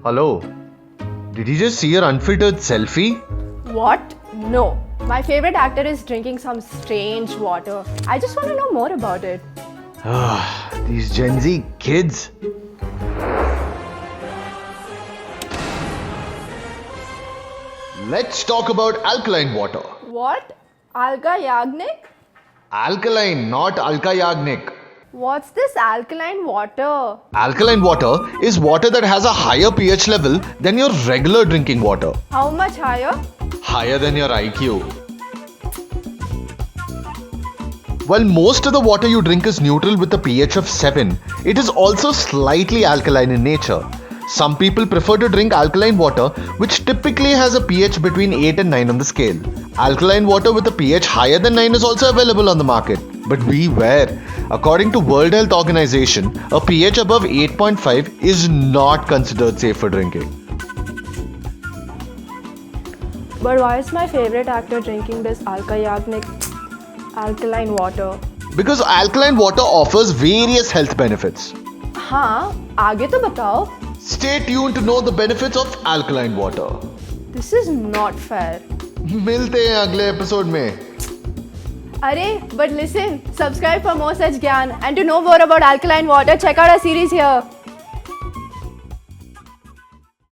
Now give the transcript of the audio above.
Hello? Did you just see your unfiltered selfie? What? No. My favorite actor is drinking some strange water. I just want to know more about it. These Gen Z kids. Let's talk about alkaline water. What? Alga Yagnik? Alkaline, not Alka Yagnik. What's this alkaline water? Alkaline water is water that has a higher pH level than your regular drinking water. How much higher? Higher than your IQ. While most of the water you drink is neutral with a pH of 7, it is also slightly alkaline in nature. Some people prefer to drink alkaline water, which typically has a pH between 8 and 9 on the scale. Alkaline water with a pH higher than 9 is also available on the market. But beware, according to World Health Organization, a pH above 8.5 is not considered safe for drinking. But why is my favorite actor drinking this Alka Yagnik alkaline water? Because alkaline water offers various health benefits. हाँ, आगे तो बताओ. Stay tuned to know the benefits of alkaline water. This is not fair. मिलते हैं अगले episode में. But listen, subscribe for more such gyan and to know more about alkaline water, check out our series here.